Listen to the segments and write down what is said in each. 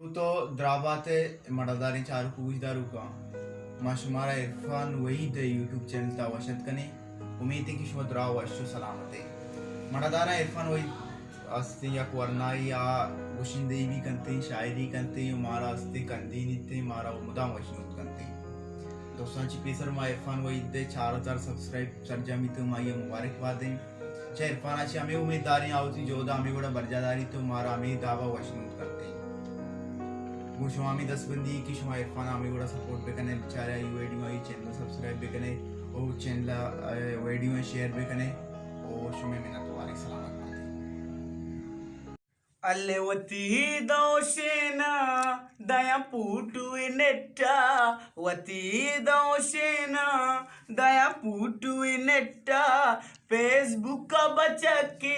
तो द्राबाते मडदारी चारू कुछ दारू का माशुमारा इरफान वही द यूट्यूब चैनल ता वशत कने उम्मीद है कि शुभ द्रा वशु सलामते मडदारा इरफान वही अस्ते या वरनाई या वशिंदे भी कंते शायरी कंते मारा अस्ते कंदी निते मारा मुदाम वशनुत कंते दोस्तांची पेसर मा इरफान वही दे 4000 सबस्क्राइब सरजमी तो माये मुबारकबाद दें चे इरफानाची आम्ही उमेदवारी आवती जोदा आम्ही गोड़ा बर्जादारी तो मारा आम्ही दावा वशनुत करते वो शुमामी 10 बंदी की शुमा इरफान आमी गोड़ा सपोर्ट पे कने बेचारा ये वीडियो आई चैनल सब्सक्राइब पे कने और चैनल वीडियो शेयर पे कने और शुमे मिन्नत वाली सलामत ಅಲ್ಲೆವತಿ ದೋಷೇನ ದಯ ಪೂಟುವಿನೆಟ್ಟ ವತಿ ದೋಷೇನ ದಯ ಪೂಟುವಿನೆಟ್ಟ ಫೇಸ್ಬುಕ್ ಬಚಕ್ಕಿ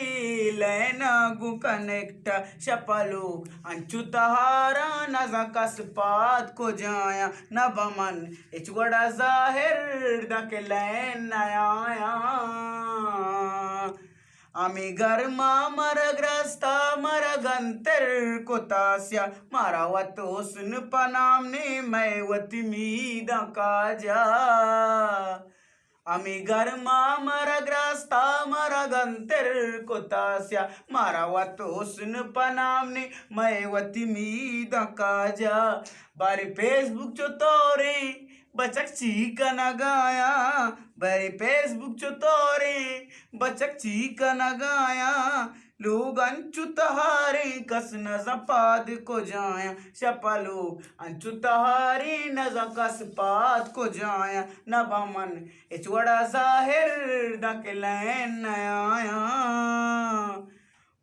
ಲೈನಾಗು ಕನೆಕ್ಟ್ ಶಪಲು ಅಂಚುತಹಾರ ನಜ ಕಸ್ಪಾತ್ को जाया नबमन इचगड़ा जाहिर दके लैन नया आम्ही गरमा मरग्रस्ता मरगंतर कोतास्या मारावत हुस्न पनामने मैवती मीदा काजा आम्ही गरमा मरग्रस्ता मरगंतर कोतास्या मारावत हुस्न पनामने मैवती मीदा काजा बारी फेसबुक चो तोरे बचक चीकन गाया बरी फेसबुक चो तोरे बचक चीकन गाया लोग अंचुतहारे कस नजपाद को जाया शपलो अंचुतहारे नज कस पाद को जाया नबमन इचवड़ा जाहिर दकलैन नया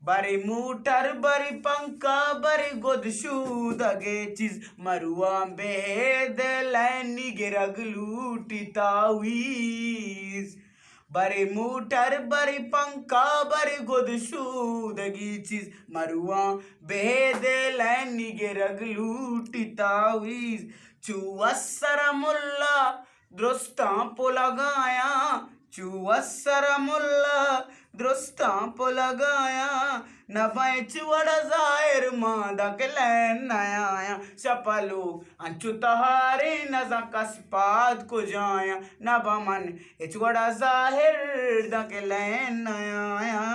बरी मूटर बरी पंखा बरी गोदशू दगे चीज मरुआ बेद लैनी गिरगलूटी तावीज बरी मूटर बरी पंखा बरी गोदशू दगी चीज मरुआ बेद लैनी गिरगलूटी तावीज चुवस्सर मुल्ला द्रुस्ता पोलगाया चुवस्सर मुल्ला द्रुस्ता पोलगाया नबाइच वड़ा जाहिर मादा के लैन नया शपलो अंचुतहारे नजा कस्पाद को जाया नबमन इच वड़ा जाहिर दके लैन नया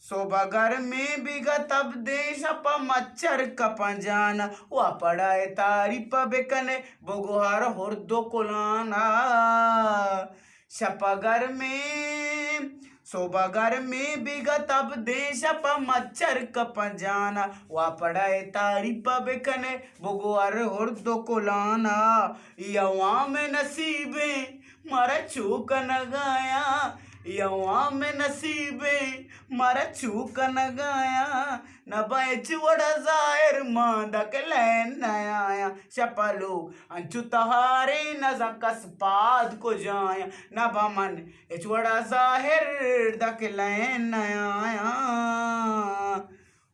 सोबगर में बिगा तब देश प मच्छर कपंजाना वा पड़ाए तारी पबेकने बोगोहार होर्दो कोलाना शपगर में सोबगर में बिगा तब देश प मच्छर कपंजाना वा पड़ाए तारी पबेकने बोगोहार होर्दो कोलाना यवा में नसीबे मरा चूक न गाया यवा में नसीबे मरा चूक न गाया न बैच वड़ा जाहिर मादक लैन नया शपलो अंचुतहारे नजा कस्पाद को जाया न बमन इच वड़ा जाहिर दक लैन नया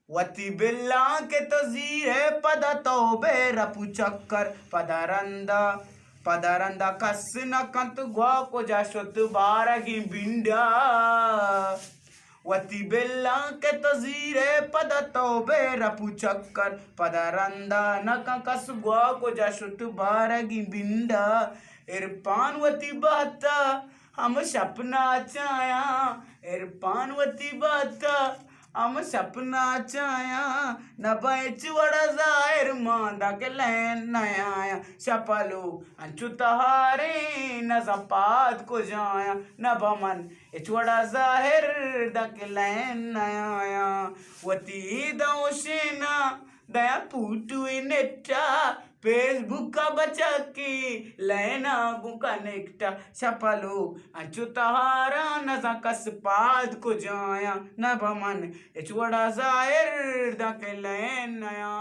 वती बिल्ला के तजीर पद तौबे रपु चक्कर पदरंदा कस्न कंत ग्वा को जाशत बारगी बिंडा वती बेल्ला के तजीरे पद तौबे रपु चक्कर पदरंदा नक कस ग्वा को जाशत बारगी बिंडा इरफान वती बाता हम सपना चाया इरफान वती बाता हम सपना चाया न बैच वड़ा जाहिर मादा के लैन नया शपलो अंचुतहारे न जपाद को जाया न बमन इच वड़ा जाहिर दके लैन नया वती दोशेना दया पूटू नेटा फेसबुक का बचा की लैना गु कनेक्ट शपलो अंचुतहारा नजा कस्पाद को जाया न बमन इच वड़ा जाहिर दके लैन नया